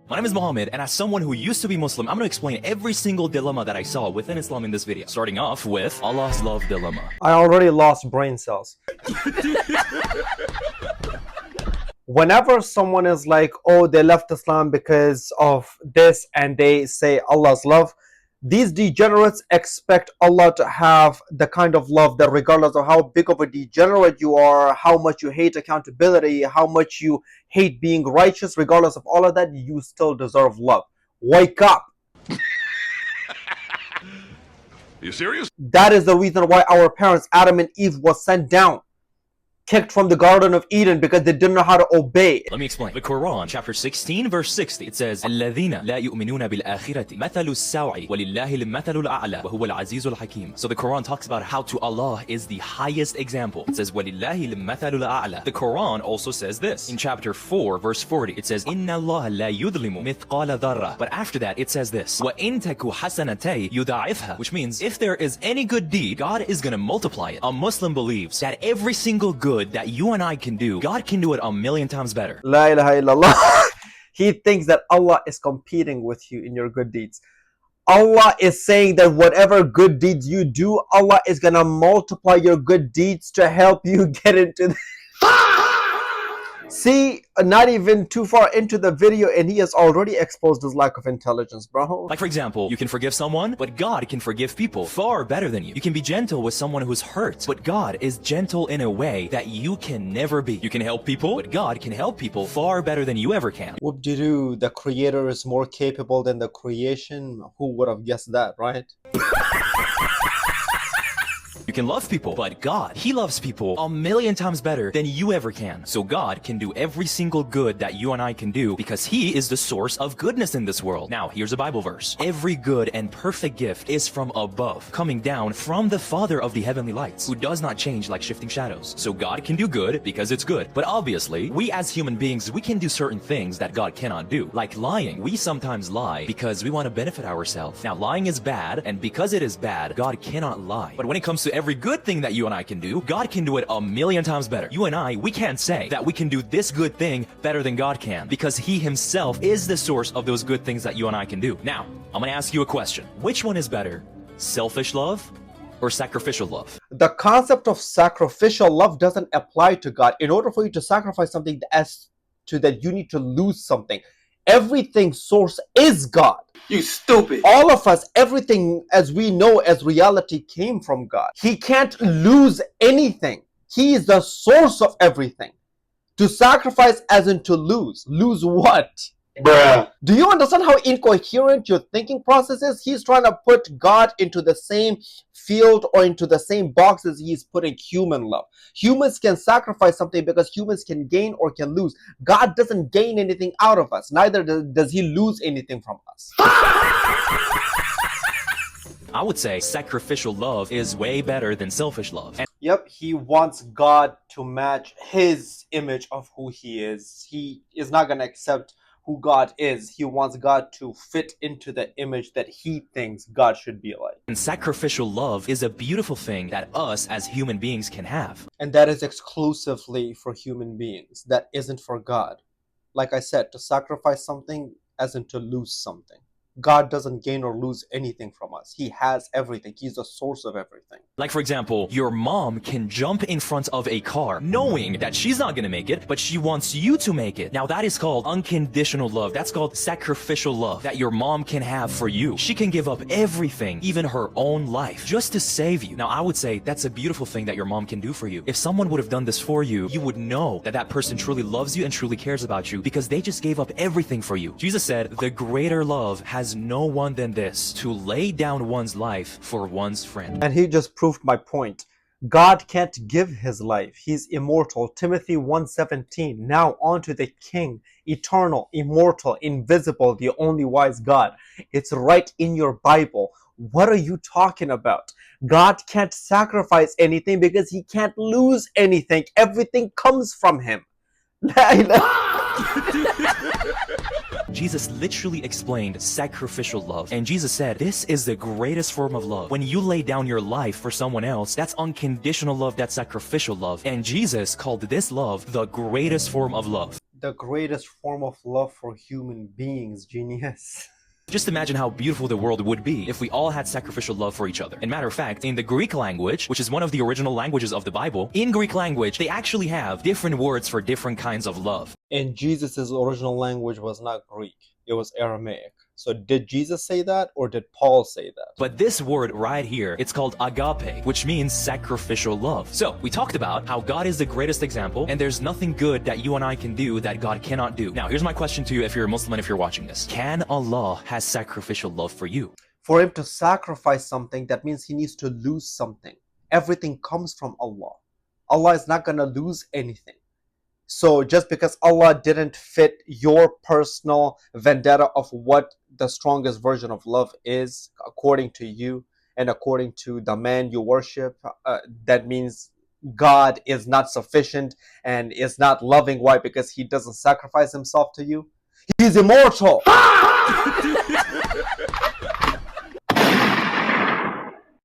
My name is Mohammed, and as someone who used to be Muslim, I'm going to explain every single dilemma that I saw within Islam in this video. Starting off with Allah's love dilemma. I already lost brain cells. Whenever someone is like, oh, they left Islam because of this, and they say Allah's love, these degenerates expect Allah to have the kind of love that regardless of how big of a degenerate you are, how much you hate accountability, how much you hate being righteous, regardless of all of that, you still deserve love. Wake up! Are you serious? That is the reason why our parents, Adam and Eve, was sent down, kicked from the Garden of Eden, because they didn't know how to obey. Let me explain. The Quran, chapter 16, verse 60, it says, الَّذِينَ لَا يُؤْمِنُونَ بِالْآخِرَةِ مَثَلُ السَّوْعِ وَلِلَّهِ الْمَثَلُ الْأَعْلَى وَهُوَ الْعَزِيزُ الْحَكِيمُ. So the Quran talks about how to Allah is the highest example. It says, وَلِلَّهِ الْمَثَلُ الْأَعْلَى. The Quran also says this. In chapter 4, verse 40, it says, إِنَّ اللَّهَ لَا يُظْلِمُ مِثْقَالَ ذَرَّةٍ. But after that, it says this, وَإِن تَكُ حَسَنَتَيْ يُضَاعِفْهَا. Which means, if there is any good deed, God is going to multiply it. A Muslim believes that every single good that you and I can do, God can do it 1,000,000 times better. La ilaha illallah. He thinks that Allah is competing with you in your good deeds. Allah is saying that whatever good deeds you do, Allah is gonna multiply your good deeds to help you get into the See, not even too far into the video and he has already exposed his lack of intelligence, bro. Like for example, you can forgive someone, but God can forgive people far better than you. You can be gentle with someone who's hurt, but God is gentle in a way that you can never be. You can help people, but God can help people far better than you ever can. Whoop-de-doo, the creator is more capable than the creation. Who would have guessed that, right? You can love people, but God, He loves people 1,000,000 times better than you ever can. So God can do every single good that you and I can do because He is the source of goodness in this world. Now, here's a Bible verse. Every good and perfect gift is from above, coming down from the Father of the heavenly lights, who does not change like shifting shadows. So God can do good because it's good. But obviously, we as human beings, we can do certain things that God cannot do. Like lying. We sometimes lie because we want to benefit ourselves. Now, lying is bad, and because it is bad, God cannot lie. But when it comes to every good thing that you and I can do, God can do it 1,000,000 times better. You and I, we can't say that we can do this good thing better than God can, because He Himself is the source of those good things that you and I can do. Now, I'm going to ask you a question. Which one is better? Selfish love or sacrificial love? The concept of sacrificial love doesn't apply to God. In order for you to sacrifice something, as to that you need to lose something. Everything's source is God. You stupid. All of us, everything as we know as reality came from God. He can't lose anything. He is the source of everything. To sacrifice as in to lose. Lose what? Bruh. Do you understand how incoherent your thinking process is? He's trying to put God into the same field or into the same box as he's putting human love. Humans can sacrifice something because humans can gain or can lose. God doesn't gain anything out of us. Neither does He lose anything from us. I would say sacrificial love is way better than selfish love. And Yep, He wants God to match His image of who He is. He is not going to accept who God is. He wants God to fit into the image that He thinks God should be like. And sacrificial love is a beautiful thing that us as human beings can have. And that is exclusively for human beings. That isn't for God. Like I said, to sacrifice something as in to lose something. God doesn't gain or lose anything from us. He has everything. He's the source of everything. Like for example, your mom can jump in front of a car knowing that she's not gonna make it, but she wants you to make it. Now that is called unconditional love. That's called sacrificial love that your mom can have for you. She can give up everything, even her own life, just to save you. Now I would say that's a beautiful thing that your mom can do for you. If someone would have done this for you, you would know that that person truly loves you and truly cares about you because they just gave up everything for you. Jesus said, the greater love has no one than this, to lay down one's life for one's friend. And he just proved my point. God can't give His life. He's immortal. Timothy 1:17. Now on to the King, eternal, immortal, invisible, the only wise God. It's right in your Bible. What are you talking about? God can't sacrifice anything because He can't lose anything. Everything comes from Him. La ilaha. Jesus literally explained sacrificial love. And Jesus said, this is the greatest form of love. When you lay down your life for someone else, that's unconditional love, that's sacrificial love. And Jesus called this love the greatest form of love. The greatest form of love for human beings, genius. Just imagine how beautiful the world would be if we all had sacrificial love for each other. And matter of fact, in the Greek language, which is one of the original languages of the Bible, in Greek language, they actually have different words for different kinds of love. And Jesus' original language was not Greek, it was Aramaic. So did Jesus say that, or did Paul say that? But this word right here, it's called agape, which means sacrificial love. So we talked about how God is the greatest example, and there's nothing good that you and I can do that God cannot do. Now, here's my question to you if you're a Muslim and if you're watching this. Can Allah has sacrificial love for you? For him to sacrifice something, that means he needs to lose something. Everything comes from Allah. Allah is not going to lose anything. So just because Allah didn't fit your personal vendetta of what the strongest version of love is, according to you and according to the man you worship, that means God is not sufficient and is not loving. Why? Because he doesn't sacrifice himself to you. He's immortal.